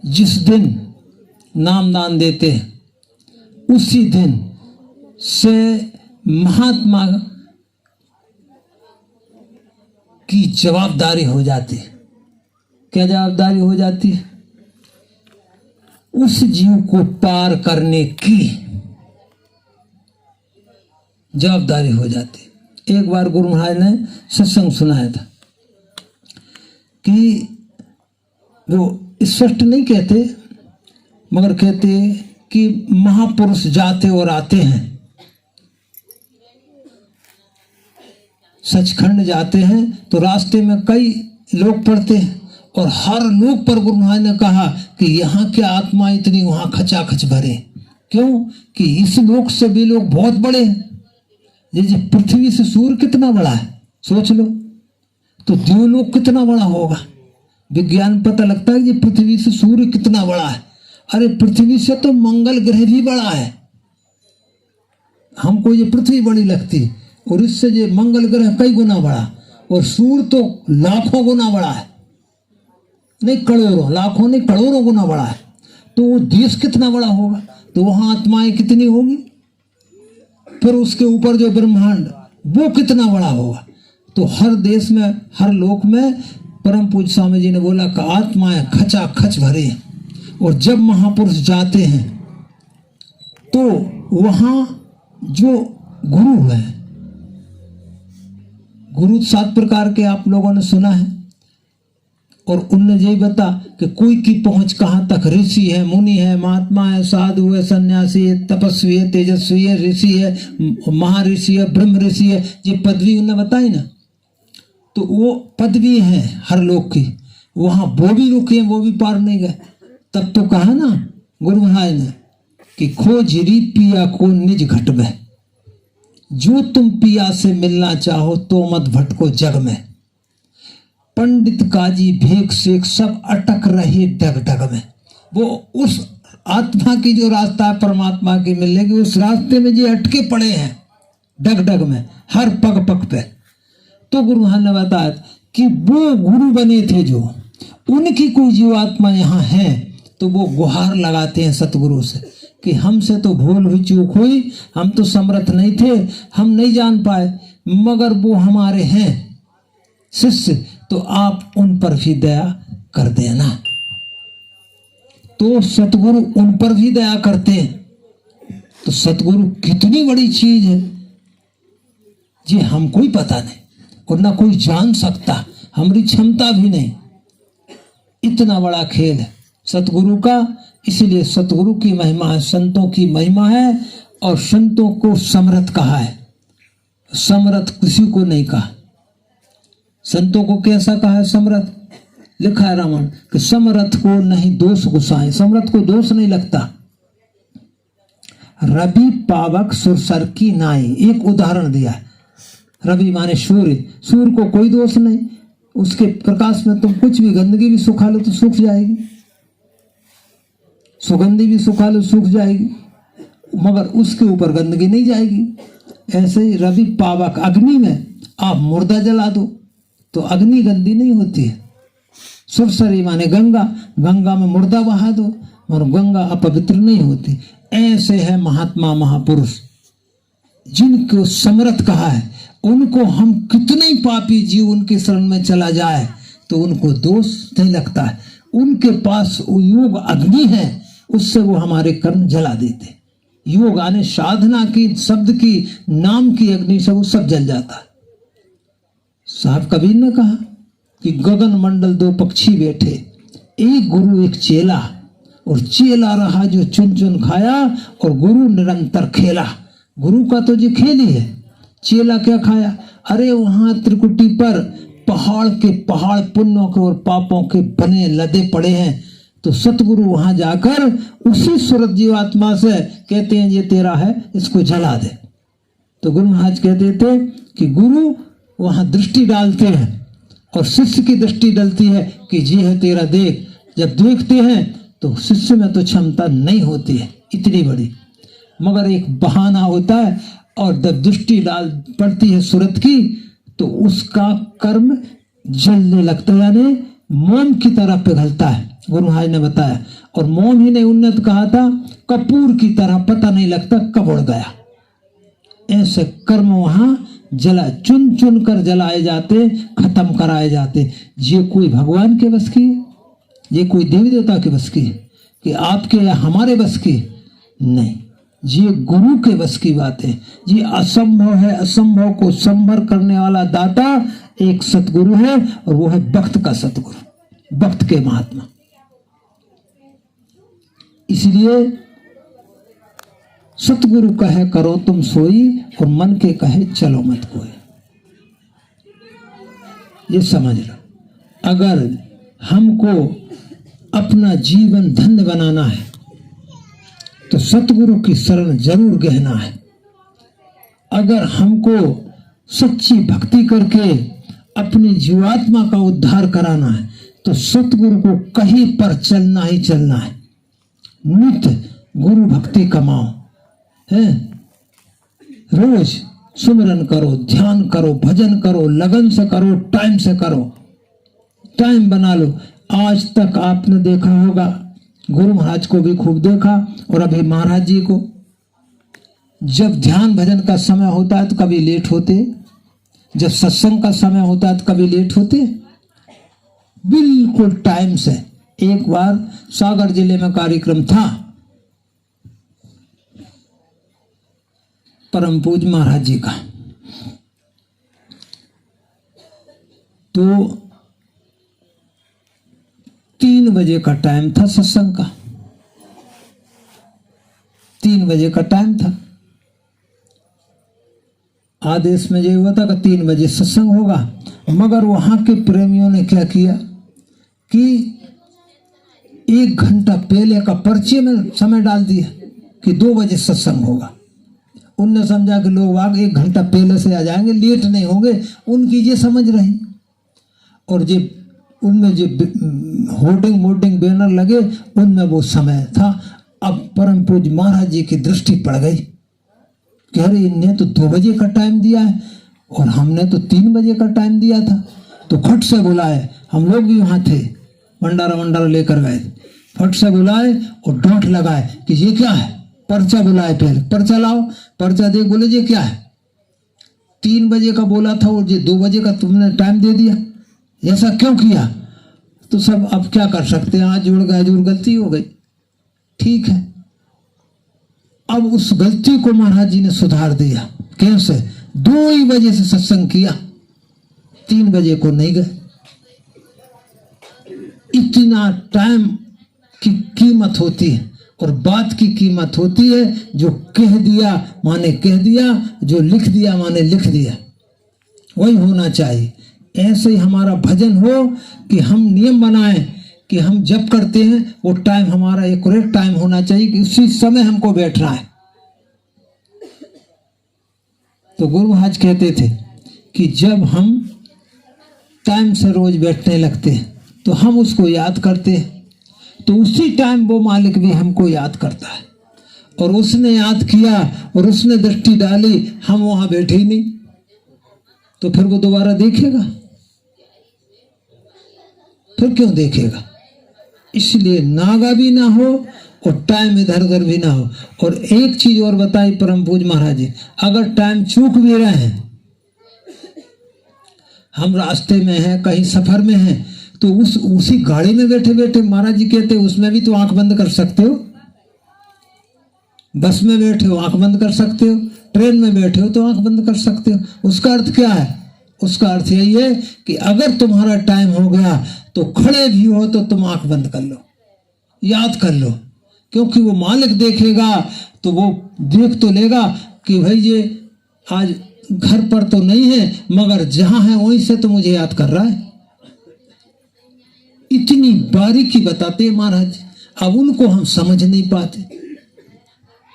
जिस दिन नामदान देते हैं उसी दिन से महात्मा की जवाबदारी हो जाती है। क्या जवाबदारी हो जाती है? उस जीव को पार करने की जवाबदारी हो जाती है। एक बार गुरु महाराज ने सत्संग सुनाया था कि वो स्पष्ट नहीं कहते मगर कहते कि महापुरुष जाते और आते हैं, सचखंड जाते हैं तो रास्ते में कई लोग पड़ते हैं और हर लोग पर गुरु महाराज ने कहा कि यहाँ क्या आत्मा इतनी वहां खचाखच भरे। क्यों? कि इस लोक से भी लोग बहुत बड़े हैं। जैसे पृथ्वी से सूर्य कितना बड़ा है सोच लो, तो देवलोक कितना बड़ा होगा। विज्ञान पता लगता है कि पृथ्वी से सूर्य कितना बड़ा है। अरे पृथ्वी से तो मंगल ग्रह भी बड़ा है। हमको ये पृथ्वी बड़ी लगती है और इससे ये मंगल ग्रह कई गुना बड़ा, और सूर्य तो लाखों गुना बड़ा है, नहीं करोड़ों, लाखों नहीं करोड़ों गुना बड़ा है। तो वो देश कितना बड़ा होगा, तो वहां आत्माएं कितनी होगी, फिर उसके ऊपर जो ब्रह्मांड वो कितना बड़ा होगा। तो हर देश में हर लोक में परम पूज्य स्वामी जी ने बोला कि आत्माएं खचा खच भरे हैं। और जब महापुरुष जाते हैं तो वहां जो गुरु है, गुरु 7 प्रकार के आप लोगों ने सुना है, और उनने यही बता कि कोई की पहुंच कहाँ तक, ऋषि है, मुनि है, महात्मा है, साधु है, सन्यासी है, तपस्वी है, तेजस्वी है, ऋषि है, महाऋषि है, ब्रह्म ऋषि है, ये पदवी उन्होंने बताई ना। तो वो पदवी है हर लोग की, वहां वो भी रुके, वो भी पार नहीं गए। तब तो कहा ना गुरु महाराज ने कि खोज री पिया को निज घट में, जो तुम पिया से मिलना चाहो तो मत भटको जग में। पंडित काजी भेक शेख सब अटक रहे डग डग में। वो उस आत्मा की जो रास्ता है परमात्मा की मिलने की, उस रास्ते में जो अटके पड़े हैं डग डग में, हर पग पग पे। तो गुरु महाराज ने बताया कि वो गुरु बने थे जो, उनकी कोई जीव आत्मा यहाँ है तो वो गुहार लगाते हैं सतगुरु से कि हमसे तो भूल हुई, चूक हुई, हम तो समर्थ नहीं थे, हम नहीं जान पाए, मगर वो हमारे हैं शिष्य, तो आप उन पर भी दया कर देना। तो सतगुरु उन पर भी दया करते हैं। तो सतगुरु कितनी बड़ी चीज है जी, हमको ही पता नहीं और ना कोई जान सकता, हमारी क्षमता भी नहीं। इतना बड़ा खेल है सतगुरु का। इसीलिए सतगुरु की महिमा है, संतों की महिमा है, और संतों को समर्थ कहा है, समर्थ किसी को नहीं कहा। संतों को कैसा कहा है समर्थ? लिखा है रामायण कि समर्थ को नहीं दोष गुसाए, समर्थ को दोष नहीं लगता। रवि पावक सुरसर की नाई, एक उदाहरण दिया है। रवि माने सूर्य, सूर्य को कोई दोष नहीं, उसके प्रकाश में तुम कुछ भी गंदगी भी सुखा लो तो सूख जाएगी, सुगंधी भी सुखा लो सूख जाएगी, मगर उसके ऊपर गंदगी नहीं जाएगी। ऐसे ही रवि पावक, अग्नि में आप मुर्दा जला दो तो अग्नि गंदी नहीं होती है। सुरसरी माने गंगा, गंगा में मुर्दा बहा दो और गंगा अपवित्र नहीं होती। ऐसे है महात्मा महापुरुष जिनको समर्थ कहा है। उनको हम कितने ही पापी जीव उनके शरण में चला जाए तो उनको दोष नहीं लगता है। उनके पास योग अग्नि है, उससे वो हमारे कर्म जला देते। योग आने साधना की, शब्द की, नाम की अग्नि से वो सब जल जाता है। साहब कबीर ने कहा कि गगन मंडल 2 पक्षी बैठे, एक गुरु एक चेला, और चेला रहा जो चुन चुन खाया और गुरु निरंतर खेला। गुरु का तो जो खेल ही है, चेला क्या खाया? अरे वहां त्रिकुटी पर पहाड़ के पहाड़ पुण्यों के और पापों के बने लदे पड़े हैं। तो सतगुरु वहां जाकर उसी सूरत जीवात्मा से कहते हैं ये तेरा है, इसको जला दे। तो गुरु महाराज कहते थे कि गुरु वहां दृष्टि डालते हैं और शिष्य की दृष्टि डलती है कि जी है तेरा, देख। जब देखते हैं तो शिष्य में तो क्षमता नहीं होती है इतनी बड़ी, मगर एक बहाना होता है, और जब दृष्टि डाल पड़ती है सूरत की तो उसका कर्म जलने लगता है, यानी मोम की तरह पिघलता है। गुरु महाराज ने बताया। और मोम ही ने उन्नत कहा था, कपूर की तरह पता नहीं लगता कब उड़ गया। ऐसे कर्म वहां जला चुन चुन कर जलाए जाते, खत्म कराए जाते। ये कोई भगवान के बस की, ये कोई देवी देवता के बस की, कि आपके या हमारे बस की नहीं। ये गुरु के बस की बात है। ये असंभव है, असंभव को संभव करने वाला दाता एक सतगुरु है, और वो है भक्त का सतगुरु, भक्त के महात्मा। इसलिए सतगुरु कहे करो तुम सोई, और मन के कहे चलो मत कोई। ये समझ लो, अगर हमको अपना जीवन धन्य बनाना है तो सतगुरु की शरण जरूर गहना है। अगर हमको सच्ची भक्ति करके अपनी जीवात्मा का उद्धार कराना है तो सतगुरु को कहीं पर चलना ही चलना है। नित्य गुरु भक्ति कमाओ है, रोज सुमिरन करो, ध्यान करो, भजन करो, लगन से करो, टाइम से करो, टाइम बना लो। आज तक आपने देखा होगा, गुरु महाराज को भी खूब देखा, और अभी महाराज जी को, जब ध्यान भजन का समय होता है तो कभी लेट होते, जब सत्संग का समय होता है तो कभी लेट होते, बिल्कुल टाइम से। एक बार सागर जिले में कार्यक्रम था, परम पूज्य महाराज जी का, तो 3 बजे का टाइम था सत्संग का, 3 बजे का टाइम था। आदेश में ये हुआ था कि 3 बजे सत्संग होगा, मगर वहां के प्रेमियों ने क्या किया कि 1 घंटा पहले का पर्चे में समय डाल दिया कि 2 बजे सत्संग होगा। उनने समझा कि लोग आगे 1 घंटा पहले से आ जाएंगे, लेट नहीं होंगे, उनकी ये समझ रही। और ये उनमें जो होर्डिंग मोर्डिंग बैनर लगे, उनमें वो समय था। अब परम पूज्य महाराज जी की दृष्टि पड़ गई कि अरे इनने तो 2 बजे का टाइम दिया है और हमने तो 3 बजे का टाइम दिया था। तो फट से बुलाए, हम लोग भी वहाँ थे, भंडारा वंडारा लेकर गए, फट से बुलाए और डांट लगाए कि ये क्या है। पर्चा बुलाए, पहले पर्चा लाओ, पर्चा दे, बोले ये क्या है, 3 बजे का बोला था और ये 2 बजे का तुमने टाइम दे दिया, ऐसा क्यों किया। तो सब अब क्या कर सकते हैं, आज जुड़ गए, जुड़ गलती हो गई, ठीक है। अब उस गलती को महाराज जी ने सुधार दिया। कैसे? 2 ही बजे से सत्संग किया, 3 बजे को नहीं गए। इतना टाइम की कीमत होती है और बात की कीमत होती है। जो कह दिया माने कह दिया, जो लिख दिया माने लिख दिया, वही होना चाहिए। ऐसे ही हमारा भजन हो कि हम नियम बनाएं कि हम जब करते हैं वो टाइम हमारा एक्यूरेट टाइम होना चाहिए कि उसी समय हमको बैठना है। तो गुरु महाराज कहते थे कि जब हम टाइम से रोज बैठने लगते हैं तो हम उसको याद करते हैं, तो उसी टाइम वो मालिक भी हमको याद करता है। और उसने याद किया और उसने दृष्टि डाली, हम वहां बैठे ही नहीं, तो फिर वो दोबारा देखेगा? फिर क्यों देखेगा? इसलिए नागा भी ना हो और टाइम इधर उधर भी ना हो। और एक चीज और बताई परम पूज्य महाराज जी, अगर टाइम चूक भी रहे हैं, हम रास्ते में हैं, कहीं सफर में हैं, तो उसी गाड़ी में बैठे बैठे महाराज जी कहते उसमें भी तो आंख बंद कर सकते हो। बस में बैठे हो आंख बंद कर सकते हो, ट्रेन में बैठे हो तो आंख बंद कर सकते हो। उसका अर्थ क्या है? उसका अर्थ यही है कि अगर तुम्हारा टाइम हो गया तो खड़े भी हो तो तुम आंख बंद कर लो, याद कर लो, क्योंकि वो मालिक देखेगा तो वो देख तो लेगा कि भाई ये आज घर पर तो नहीं है मगर जहां है वहीं से तो मुझे याद कर रहा है। इतनी बारीकी बताते महाराज, अब उनको हम समझ नहीं पाते।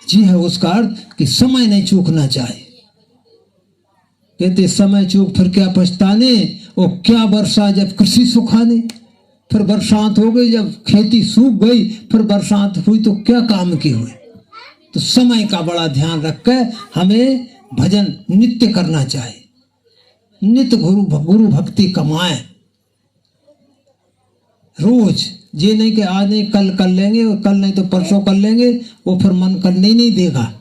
जी है उसका अर्थ कि समय नहीं चूकना चाहिए। कहते समय चूक फिर क्या पछताने, और क्या वर्षा जब कृषि सुखाने। फिर बरसात हो गई, जब खेती सूख गई, फिर बरसात हुई तो क्या काम की हुई। तो समय का बड़ा ध्यान रख कर हमें भजन नित्य करना चाहिए, नित्य गुरु भक्ति कमाएं, रोज ये नहीं कि आज नहीं कल कर लेंगे और कल नहीं तो परसों कर लेंगे, वो फिर मन करने ही नहीं देगा।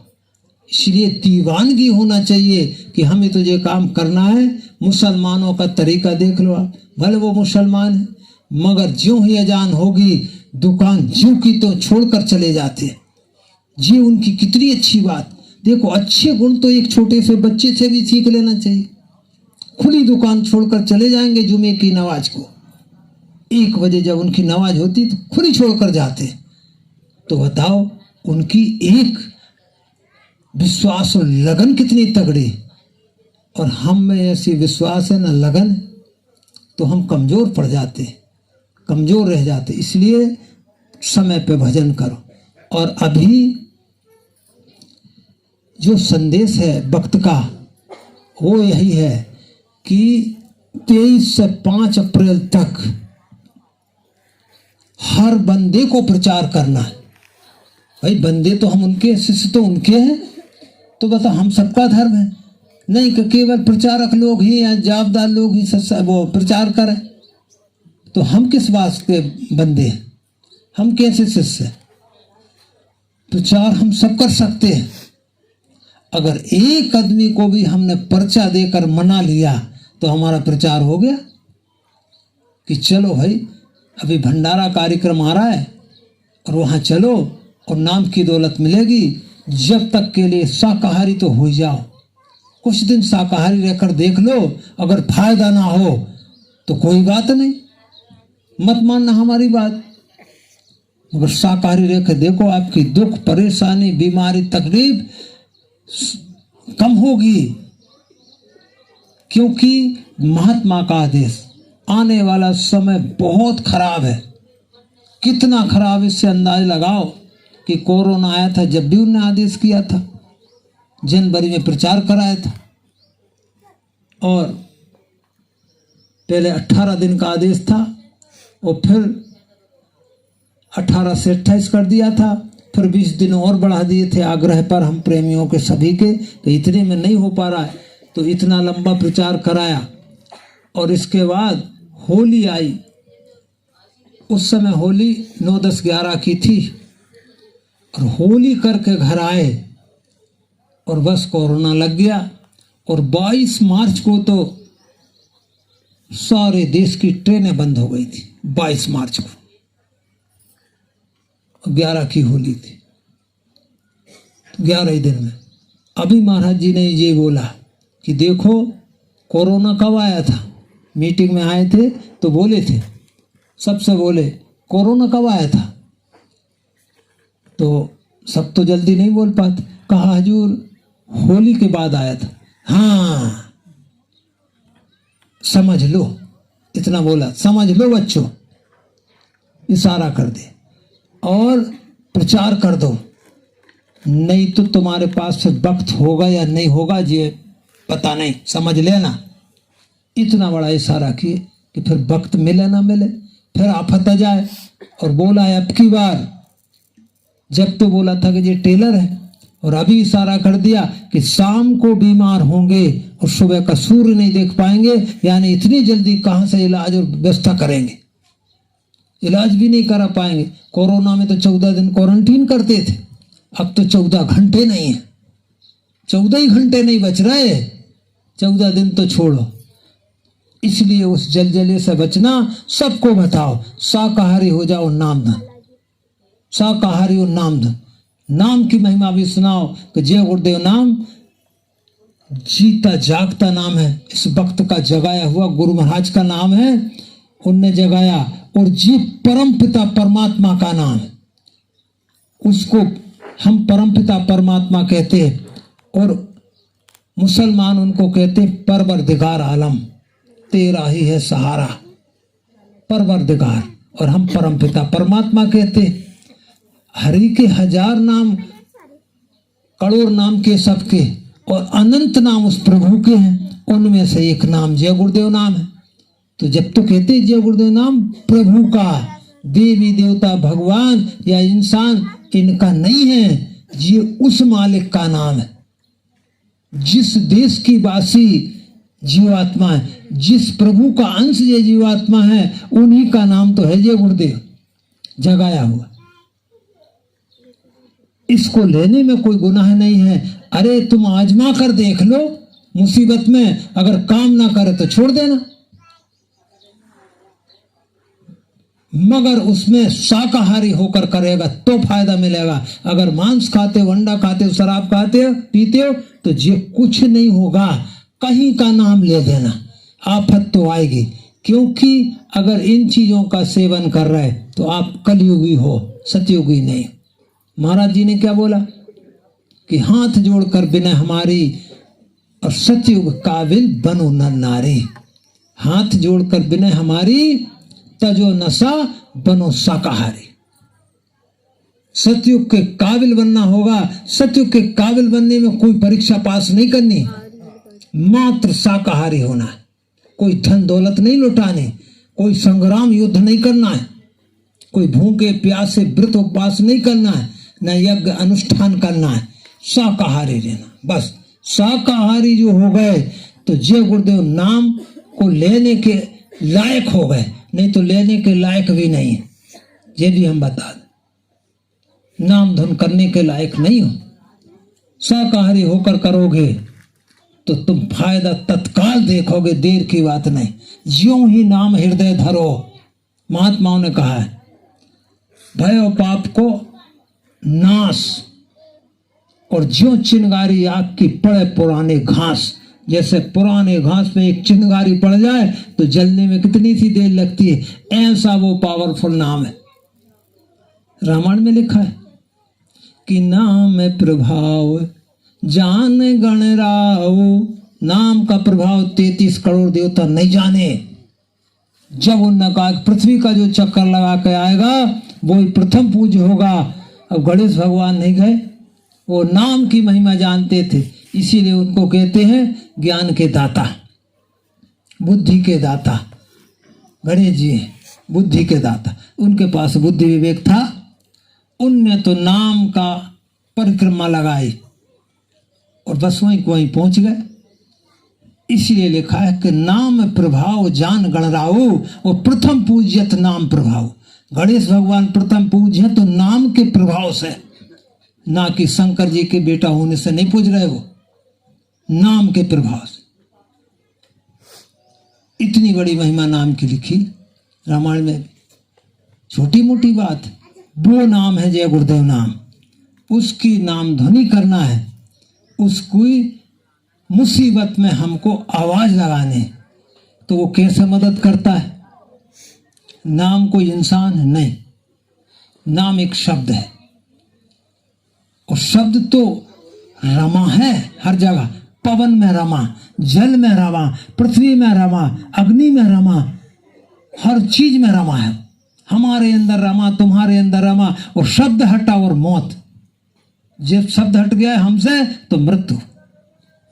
इसलिए दीवानगी होना चाहिए कि हमें तो ये काम करना है। मुसलमानों का तरीका देख लो आप, भले वो मुसलमान है मगर ज्यों ही अजान होगी दुकान ज्यों की तो छोड़कर चले जाते हैं। ये उनकी कितनी अच्छी बात। देखो अच्छे गुण तो एक छोटे से बच्चे से भी सीख लेना चाहिए। खुली दुकान छोड़कर चले जाएंगे जुमे की नमाज को, 1 बजे जब उनकी नमाज होती तो खुली छोड़कर जाते। तो बताओ उनकी एक विश्वास और लगन कितनी तगड़ी। और हम में ऐसी विश्वास है ना लगन, तो हम कमज़ोर पड़ जाते, कमज़ोर रह जाते। इसलिए समय पे भजन करो। और अभी जो संदेश है वक्त का वो यही है कि 23 से 5 अप्रैल तक हर बंदे को प्रचार करना है। भाई बंदे तो हम उनके, शिष्य तो उनके हैं, तो बता हम सबका धर्म है नहीं कि केवल प्रचारक लोग ही या जवाबदार लोग ही वो प्रचार करें। तो हम किस बात के बंदे हैं, हम कैसे शिष्य हैं? प्रचार हम सब कर सकते हैं। अगर एक आदमी को भी हमने पर्चा देकर मना लिया तो हमारा प्रचार हो गया कि चलो भाई अभी भंडारा कार्यक्रम आ रहा है और वहाँ चलो और नाम की दौलत मिलेगी। जब तक के लिए शाकाहारी तो हो जाओ, कुछ दिन शाकाहारी रहकर देख लो, अगर फायदा ना हो तो कोई बात नहीं, मत मानना हमारी बात। मगर शाकाहारी रहकर देखो, आपकी दुख परेशानी बीमारी तकलीफ कम होगी। क्योंकि महात्मा का आदेश, आने वाला समय बहुत खराब है। कितना खराब इससे अंदाज लगाओ कि कोरोना आया था जब भी उन्होंने आदेश किया था, जनवरी में प्रचार कराया था और पहले 18 दिन का आदेश था और फिर 18 से 28 कर दिया था, फिर 20 दिन और बढ़ा दिए थे आग्रह पर हम प्रेमियों के सभी के, तो इतने में नहीं हो पा रहा है तो इतना लंबा प्रचार कराया। और इसके बाद होली आई, उस समय होली 9, 10, 11 की थी और होली करके घर आए और बस कोरोना लग गया। और 22 मार्च को तो सारे देश की ट्रेनें बंद हो गई थी। 22 मार्च को, 11 की होली थी, 11 ही दिन में। अभी महाराज जी ने ये बोला कि देखो कोरोना कब आया था, मीटिंग में आए थे तो बोले थे, सबसे बोले कोरोना कब आया था, तो सब तो जल्दी नहीं बोल पाते। कहा हजूर होली के बाद आया था। हाँ समझ लो, इतना बोला, समझ लो बच्चों, इशारा कर दे और प्रचार कर दो, नहीं तो तुम्हारे पास फिर वक्त होगा या नहीं होगा ये पता नहीं, समझ लेना। इतना बड़ा इशारा किए कि फिर वक्त मिले ना मिले, फिर आफत आ जाए। और बोला है अब की बार, जब तो बोला था कि ये टेलर है और अभी इशारा कर दिया कि शाम को बीमार होंगे और सुबह का सूर्य नहीं देख पाएंगे, यानी इतनी जल्दी कहाँ से इलाज और व्यवस्था करेंगे, इलाज भी नहीं करा पाएंगे। कोरोना में तो 14 दिन क्वारंटीन करते थे, अब तो 14 घंटे नहीं है, 14 ही घंटे नहीं बच रहे, 14 दिन तो छोड़ो। इसलिए उस जलजले से बचना सबको बताओ, शाकाहारी हो जाओ, नाम धन, शाकाहारी और नाम धन। नाम की महिमा भी सुनाओ कि जय गुरुदेव नाम जीता जागता नाम है, इस वक्त का जगाया हुआ गुरु महाराज का नाम है, उनने जगाया। और जी परम पिता परमात्मा का नाम है, उसको हम परम पिता परमात्मा कहते हैं और मुसलमान उनको कहते हैं परवरदिगार आलम, तेरा ही है सहारा, परवरदिगार, और हम परम पिता परमात्मा कहते हैं। हरि के 1000 नाम, करोड़ नाम के सबके, और अनंत नाम उस प्रभु के हैं, उनमें से एक नाम जय गुरुदेव नाम है। तो जब तो कहते हैं जय गुरुदेव नाम प्रभु का, देवी देवता भगवान या इंसान इनका नहीं है, ये उस मालिक का नाम है। जिस देश की वासी जीवात्मा है, जिस प्रभु का अंश ये जीवात्मा है, उन्हीं का नाम तो है जय गुरुदेव। जगाया हुआ। इसको लेने में कोई गुनाह नहीं है। अरे तुम आजमा कर देख लो, मुसीबत में अगर काम ना करे तो छोड़ देना, मगर उसमें शाकाहारी होकर करेगा तो फायदा मिलेगा। अगर मांस खाते हो, अंडा खाते हो, शराब खाते हो, पीते हो, तो ये कुछ नहीं होगा। कहीं का नाम ले देना, आफत तो आएगी। क्योंकि अगर इन चीजों का सेवन कर रहे तो आप कलयुगी हो, सतयुगी नहीं। महाराज जी ने क्या बोला कि हाथ जोड़कर बिना हमारी और सतयुग काबिल बनो नर नारी। हाथ जोड़कर बिना हमारी तजो नशा बनो शाकाहारी। सतयुग के काबिल बनना होगा। सतयुग के काबिल बनने में कोई परीक्षा पास नहीं करनी, मात्र शाकाहारी होना है। कोई धन दौलत नहीं लुटाने, कोई संग्राम युद्ध नहीं करना है, कोई भूखे प्यासे व्रत उपवास नहीं करना है, न यज्ञ अनुष्ठान करना है। शाकाहारी रहना बस। शाकाहारी जो हो गए तो जय गुरुदेव नाम को लेने के लायक हो गए, नहीं तो लेने के लायक भी नहीं है। ये भी हम बता दें, नाम धन करने के लायक नहीं हो। शाकाहारी होकर करोगे तो तुम फायदा तत्काल देखोगे, देर की बात नहीं। ज्यों ही नाम हृदय धरो, महात्माओं ने कहा है, भय और पाप को नाश। और ज्यों चिनगारी आग की पड़े पुराने घास, जैसे पुराने घास में एक चिनगारी पड़ जाए तो जलने में कितनी सी देर लगती है, ऐसा वो पावरफुल नाम है। रामायण में लिखा है कि नाम प्रभाव जान गणराव। नाम का प्रभाव 33 करोड़ देवता नहीं जाने। जब उन्होंने कहा पृथ्वी का जो चक्कर लगा के आएगा वही प्रथम पूज्य होगा। अब गणेश भगवान नहीं गए, वो नाम की महिमा जानते थे, इसीलिए उनको कहते हैं ज्ञान के दाता, बुद्धि के दाता। गणेश जी बुद्धि के दाता, उनके पास बुद्धि विवेक था। उनने तो नाम का परिक्रमा लगाई और बस वहीं वहीं पहुंच गए। इसलिए लिखा है कि नाम प्रभाव जान गणराऊ, और प्रथम पूज्यत नाम प्रभाव। गणेश भगवान प्रथम पूज्य तो नाम के प्रभाव से, ना कि शंकर जी के बेटा होने से नहीं पूज रहे, वो नाम के प्रभाव से। इतनी बड़ी महिमा नाम की लिखी रामायण में। छोटी मोटी बात, वो नाम है जय गुरुदेव नाम, उसकी नाम ध्वनि करना है। उसकी मुसीबत में हमको आवाज लगाने, तो वो कैसे मदद करता है? नाम कोई इंसान नहीं, नाम एक शब्द है। और शब्द तो रमा है हर जगह, पवन में रमा, जल में रमा, पृथ्वी में रमा, अग्नि में रमा, हर चीज में रमा है। हमारे अंदर रमा, तुम्हारे अंदर रमा। और शब्द हटा और मौत। जब शब्द हट गया है हमसे तो मृत्यु।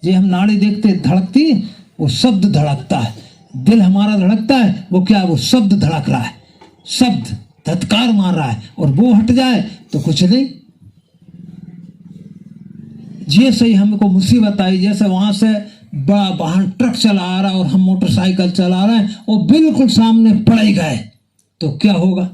ये हम नाड़ी देखते धड़कती, वो शब्द धड़कता है। दिल हमारा धड़कता है, वो क्या है? वो शब्द धड़क रहा है, शब्द धत्कार मार रहा है। और वो हट जाए तो कुछ नहीं। जैसे ही हमको मुसीबत आई, जैसे वहां से बड़ा वाहन ट्रक चला आ रहा और हम मोटरसाइकिल चला रहे हैं और बिल्कुल सामने पड़ ही गए, तो क्या होगा?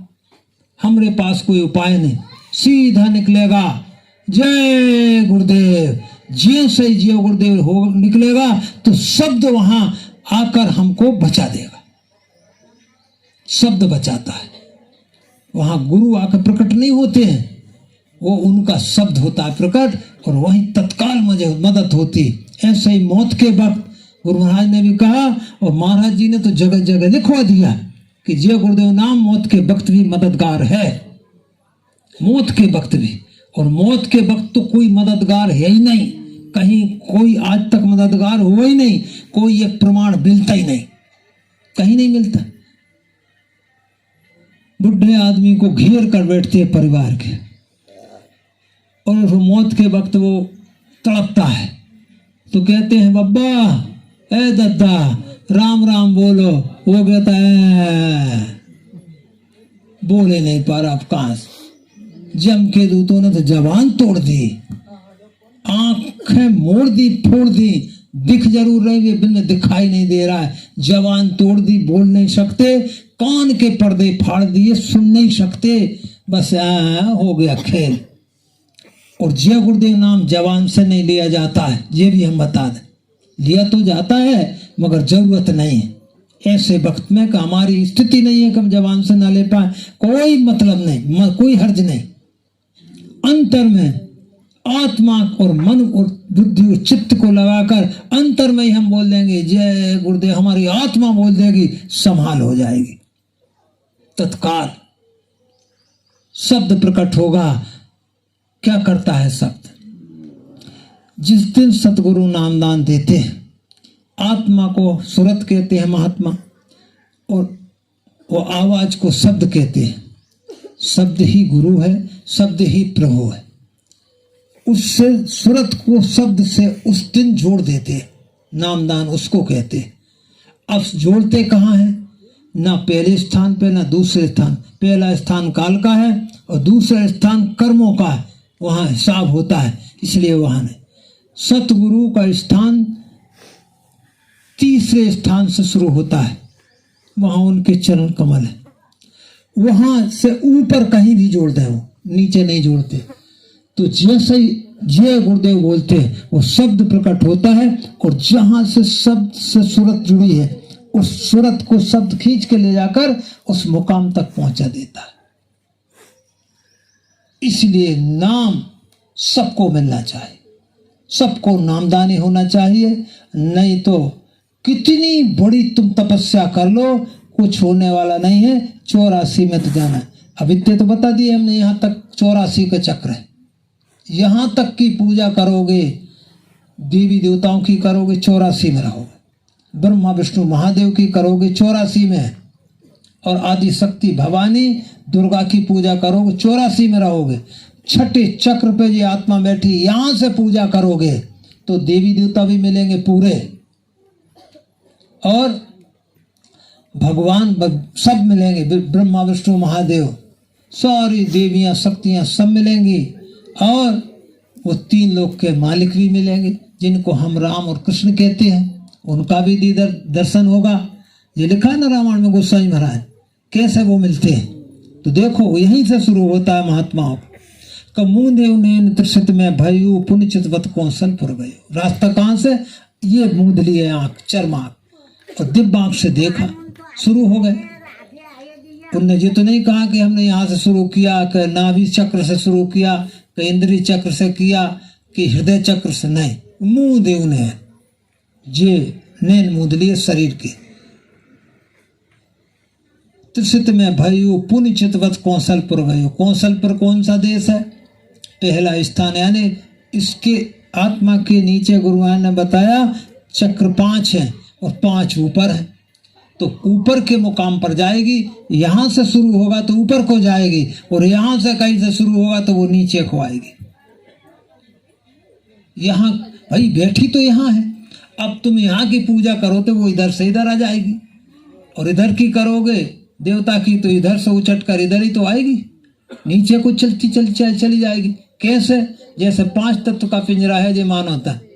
हमारे पास कोई उपाय नहीं, सीधा निकलेगा जय गुरुदेव। जैसे ही जय गुरुदेव हो निकलेगा तो शब्द वहां आकर हमको बचा देगा। शब्द बचाता है। वहां गुरु आकर प्रकट नहीं होते हैं, वो उनका शब्द होता है प्रकट, और वहीं तत्काल मुझे मदद होती। ऐसे ही मौत के वक्त गुरु महाराज ने भी कहा, और महाराज जी ने तो जगह जगह लिखवा दिया कि जय गुरुदेव नाम मौत के वक्त भी मददगार है। मौत के वक्त भी। और मौत के वक्त तो कोई मददगार है ही नहीं, कहीं कोई आज तक मददगार हुआ ही नहीं। कोई एक प्रमाण मिलता ही नहीं, कहीं नहीं मिलता। बुढ़े आदमी को घेर कर बैठते हैं परिवार के, और मौत के वक्त वो तड़पता है तो कहते हैं बब्बा ए दद्दा राम राम बोलो। वो कहता है बोले नहीं पा रहा, अब कहां से? जम के दूतों ने तो जबान तोड़ दी, आंखें मोड़ दी, फोड़ दी। दिख जरूर रहे, बिन दिखाई नहीं दे रहा है। जबान तोड़ दी, बोल नहीं सकते। कान के पर्दे फाड़ दिए, सुन नहीं सकते। बस हो गया खेल। और जय गुरुदेव नाम जवान से नहीं लिया जाता है, ये भी हम बता दें। लिया तो जाता है मगर जरूरत नहीं है। ऐसे वक्त में कि हमारी स्थिति नहीं है कि हम जवान से ना ले पाए, कोई मतलब नहीं, कोई हर्ज नहीं। अंतर में आत्मा और मन और बुद्धि और चित्त को लगाकर अंतर में ही हम बोल देंगे जय गुरुदेव, हमारी आत्मा बोल देगी, संभाल हो जाएगी। तत्काल शब्द प्रकट होगा। क्या करता है शब्द? जिस दिन सतगुरु नामदान देते हैं, आत्मा को सुरत कहते हैं महात्मा, और वो आवाज को शब्द कहते हैं। शब्द ही गुरु है, शब्द ही प्रभु है। उससे सुरत को शब्द से उस दिन जोड़ देते हैं, नामदान उसको कहते हैं। अब जोड़ते कहाँ है? ना पहले स्थान पे ना दूसरे स्थान। पहला स्थान काल का है और दूसरा स्थान कर्मों का है, वहाँ हिसाब होता है, इसलिए वहाँ नहीं। सतगुरु का स्थान तीसरे स्थान से शुरू होता है, वहाँ उनके चरण कमल है। वहाँ से ऊपर कहीं भी जोड़ दे, वो नीचे नहीं जोड़ते। तो जैसे ही जय गुरुदेव बोलते हैं वो शब्द प्रकट होता है, और जहां से शब्द से सूरत जुड़ी है उस सूरत को शब्द खींच के ले जाकर उस मुकाम तक पहुंचा देता है। इसलिए नाम सबको मिलना चाहिए, सबको नामदानी होना चाहिए। नहीं तो कितनी बड़ी तुम तपस्या कर लो, कुछ होने वाला नहीं है। 84 में तो जाना है। अब इतने तो बता दिए हमने, यहाँ तक 84 का चक्र है। यहाँ तक की पूजा करोगे, देवी देवताओं की करोगे 84 में रहोगे, ब्रह्मा विष्णु महादेव की करोगे 84 में, और आदि शक्ति भवानी दुर्गा की पूजा करोगे 84 में रहोगे। छठे चक्र पे ये आत्मा बैठी, यहाँ से पूजा करोगे तो देवी देवता भी मिलेंगे पूरे, और भगवान सब मिलेंगे, ब्रह्मा विष्णु महादेव, सारी देवियां शक्तियां सब मिलेंगी। और वो 3 लोक के मालिक भी मिलेंगे, जिनको हम राम और कृष्ण कहते हैं, उनका भी दर्शन होगा। ये लिखा है ना रामायण में गोसाई महाराज, कैसे वो मिलते हैं। तो देखो यहीं से शुरू होता है महात्माओं का। मुंह देव नैन त्रिशत में भयु पुण्य चितवत कौशलपुर गयो। रास्ता कहाँ से? ये मूंद लिए आंख, चरम आंख, और दिव्य आंख से देखा, शुरू हो गए। उनने ये तो नहीं कहा कि हमने यहाँ से शुरू किया, कि नाभि चक्र से शुरू किया, कि इंद्रिय चक्र से किया, कि हृदय चक्र से, नहीं। मुंह देव ने जे नैन मूंद लिए शरीर के। त्रिशित में भयु पुण्य चितवत कौशलपुर गयो। कौशलपुर कौन सा देश है? पहला स्थान, यानी इसके आत्मा के नीचे गुरुवान ने बताया चक्र 5 है और 5 ऊपर है। तो ऊपर के मुकाम पर जाएगी, यहां से शुरू होगा तो ऊपर को जाएगी, और यहां से कहीं से शुरू होगा तो वो नीचे को आएगी। यहां भाई बैठी तो यहां है, अब तुम यहाँ की पूजा करो तो वो इधर से इधर आ जाएगी, और इधर की करोगे देवता की तो इधर से उछट कर इधर ही तो आएगी, नीचे को चलती चली जाएगी। कैसे? जैसे 5 तत्व का पिंजरा है, जो मान होता है।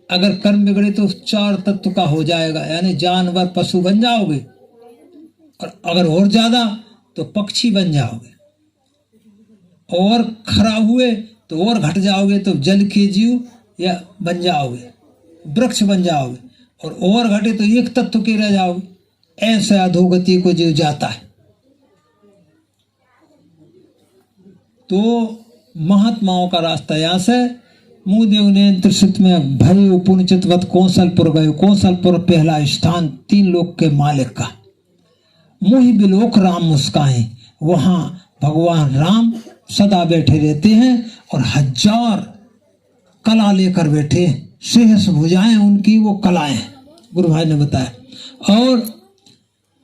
अगर कर्म बिगड़े तो 4 तत्व का हो जाएगा, यानी जानवर पशु बन जाओगे, और अगर और ज्यादा तो पक्षी बन जाओगे, और खराब हुए तो और घट जाओगे तो जल के जीव या बन जाओगे, वृक्ष बन जाओगे, और घटे तो एक तत्व के रह जाओगे। ऐसे अधोगति को जीव जाता है। तो महात्माओं का रास्ता यहाँ से मुंह देव ने त्रिशित में भय पुण्य चितवत कौशलपुर गए। कौशलपुर पहला स्थान, 3 लोक के मालिक का। मोहि बिलोक राम मुस्काए, वहां भगवान राम सदा बैठे रहते हैं, और 1000 कला लेकर बैठे, शेष भुजाएं उनकी वो कलाएं, गुरु भाई ने बताया। और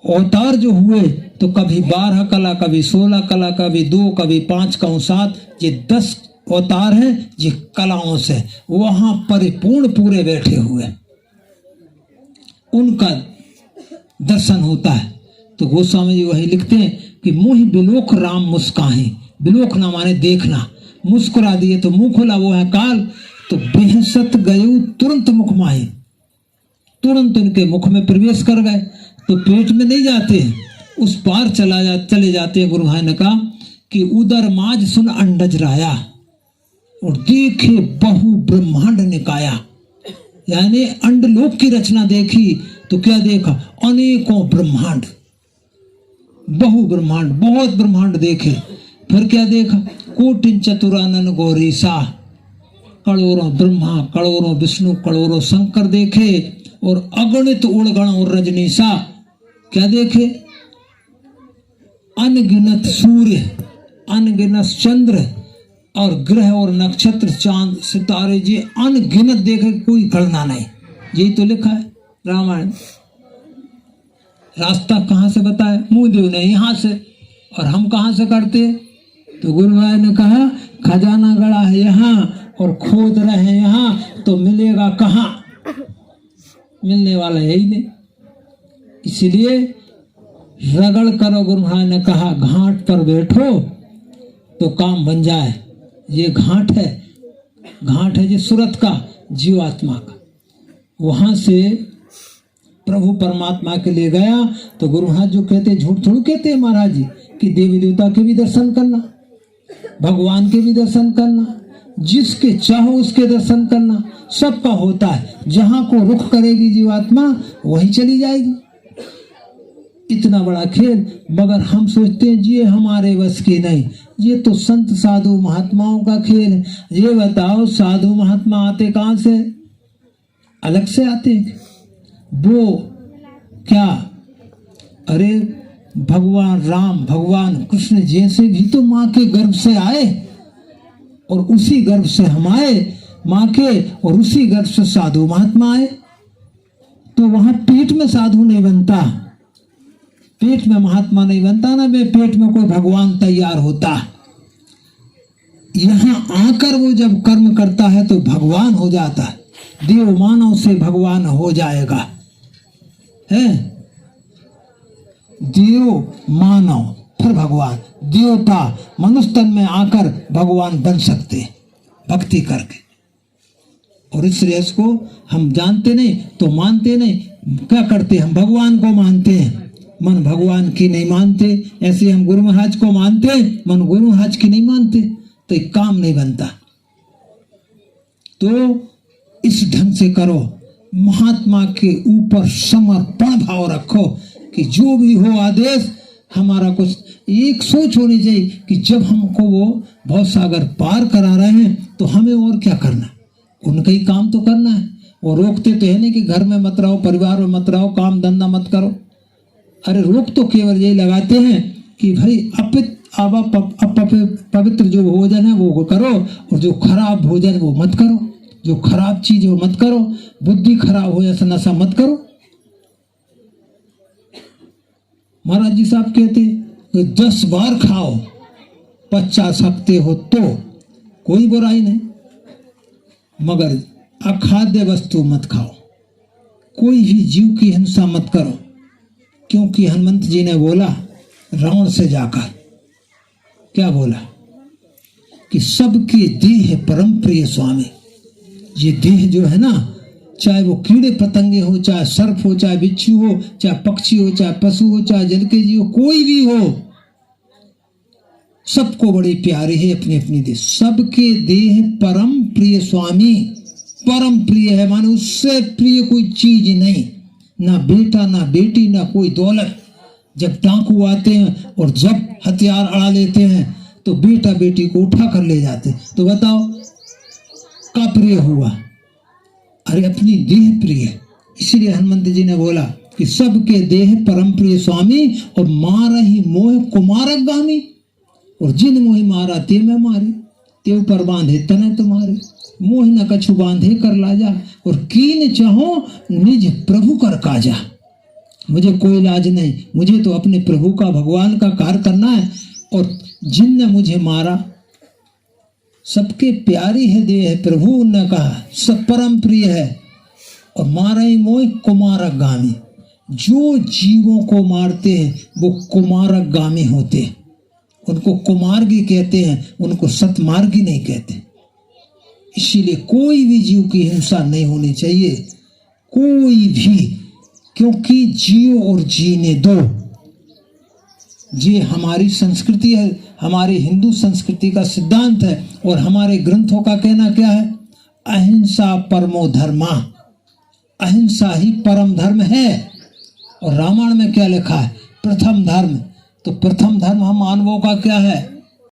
अवतार जो हुए तो कभी 12 कला, कभी 16 कला, कभी 2, कभी 5, कभी 7, ये 10 अवतार हैं जी कलाओं से वहां परिपूर्ण पूरे बैठे हुए, उनका दर्शन होता है। तो गोस्वामी जी वही लिखते हैं कि मोहि बिलोक राम मुस्काहे। बिलोक ना माने देखना, मुस्कुरा दिए तो मुंह खोला, वो है काल। तो बेहसत गयु तुरंत मुख माहे, तुरंत उनके मुख में प्रवेश कर गए। तो पेट में नहीं जाते हैं, उस पार चले जाते हैं। गुरु भाई ने कहा कि उदर माज सुन अंडज राया और देखे बहु ब्रह्मांड निकाया। यानी अंडलोक की रचना देखी तो क्या देखा? अनेकों ब्रह्मांड, बहु ब्रह्मांड, बहुत ब्रह्मांड देखे। फिर क्या देखा? कोटिन चतुरानन गौरी सा, करोड़ों ब्रह्मा, करोड़ों विष्णु, करोड़ों शंकर देखे। और अगणित उड़गण और रजनीसा क्या देखे? अनगिनत सूर्य, अनगिनत चंद्र और ग्रह और नक्षत्र, चांद सितारे, जी अनगिनत देखे, कोई गणना नहीं। यही तो लिखा है रामायण। रास्ता कहाँ से बताया? मुंह देव ने यहाँ से, और हम कहाँ से करते? तो गुरु भाई ने कहा खजाना गड़ा है यहाँ और खोद रहे हैं यहाँ, तो मिलेगा कहाँ? मिलने वाला है ही नहीं। इसलिए रगड़ करो। गुरु भाई ने कहा घाट पर बैठो तो काम बन जाए। ये घाट है, घाट है जी सूरत का, जीवात्मा का। वहां से प्रभु परमात्मा के लिए गया तो गुरु महाराज जो कहते, झूठ थोड़ी कहते हैं महाराज जी, कि देवी देवता के भी दर्शन करना, भगवान के भी दर्शन करना, जिसके चाहो उसके दर्शन करना, सबका होता है। जहां को रुख करेगी जीवात्मा वहीं चली जाएगी। इतना बड़ा खेल, मगर हम सोचते हैं ये हमारे बस की नहीं, ये तो संत साधु महात्माओं का खेल है। ये बताओ साधु महात्मा आते कहां से? अलग से आते हैं। वो क्या, अरे भगवान राम, भगवान कृष्ण जैसे भी तो माँ के गर्भ से आए, और उसी गर्भ से हम आए माँ के, और उसी गर्भ से साधु महात्मा आए। तो वहां पेट में साधु नहीं बनता, पेट में महात्मा नहीं बनता ना, वे पेट में कोई भगवान तैयार होता। यहां आकर वो जब कर्म करता है तो भगवान हो जाता है। देव मानव से भगवान हो जाएगा, है देव मानव फिर भगवान, देवता मनुष्य तन में आकर भगवान बन सकते भक्ति करके। और इस रेस को हम जानते नहीं तो मानते नहीं, क्या करते? हम भगवान को मानते हैं, मन भगवान की नहीं मानते। ऐसे हम गुरु महाराज को मानते, मन गुरु महाराज की नहीं मानते, तो एक काम नहीं बनता। तो इस ढंग से करो, महात्मा के ऊपर समर्पण भाव रखो कि जो भी हो आदेश हमारा, कुछ एक सोच होनी चाहिए कि जब हमको वो बहुत सागर पार करा रहे हैं तो हमें और क्या करना, उनका ही काम तो करना है। वो रोकते तो है नहीं कि घर में मत रहो, परिवार में मत रहो, काम धंधा मत करो। अरे रोक तो केवल यही लगाते हैं कि भाई पवित्र जो भोजन है वो करो, और जो खराब भोजन वो मत करो, जो खराब चीज वो मत करो, बुद्धि खराब हो ऐसा नशा मत करो। महाराज जी साहब कहते कि 10 बार खाओ, पचा सकते हो तो कोई बुराई नहीं, मगर अखाद्य वस्तु मत खाओ, कोई भी जीव की हिंसा मत करो। क्योंकि हनुमंत जी ने बोला रावण से जाकर, क्या बोला कि सबके देह परम प्रिय स्वामी। ये देह जो है ना, चाहे वो कीड़े पतंगे हो, चाहे सर्प हो, चाहे बिच्छू हो, चाहे पक्षी हो, चाहे पशु हो, चाहे जल के जीव, कोई भी हो, सबको बड़े प्यारे है अपनी अपनी देह। सबके देह परम प्रिय स्वामी, परम प्रिय है, माने उससे प्रिय कोई चीज नहीं, ना बेटा ना बेटी ना कोई दौलत। जब डाकू आते हैं और जब हथियार अड़ा लेते हैं तो बेटा बेटी को उठा कर ले जाते, तो बताओ का प्रिय हुआ? अरे अपनी देह प्रिय। इसलिए हनुमंत जी ने बोला कि सबके देह परम प्रिय स्वामी, और मारा ही मोह कुमारक गामी, और जिन मोहि मारा ते में मारे, ते ऊपर बांधे तने तुम्हारे, मोह न कछु बांधे कर लाजा, और कीन चाहो निज प्रभु कर काजा। मुझे कोई लाज नहीं, मुझे तो अपने प्रभु का, भगवान का कार्य करना है। और जिनने मुझे मारा, सबके प्यारी है देह, प्रभु ने कहा सब परम प्रिय है। और मारा ही मोह कुमारक गामी, जो जीवों को मारते हैं वो कुमारक गामी होते हैं, उनको कुमार्गी कहते हैं, उनको सतमार्गी नहीं कहते। इसीलिए कोई भी जीव की हिंसा नहीं होनी चाहिए, कोई भी, क्योंकि जियो और जीने दो, ये हमारी संस्कृति है। हमारी हिंदू संस्कृति का सिद्धांत है और हमारे ग्रंथों का कहना क्या है? अहिंसा परमो धर्मा, अहिंसा ही परम धर्म है। और रामायण में क्या लिखा है? प्रथम धर्म। तो प्रथम धर्म हम मानवों का क्या है?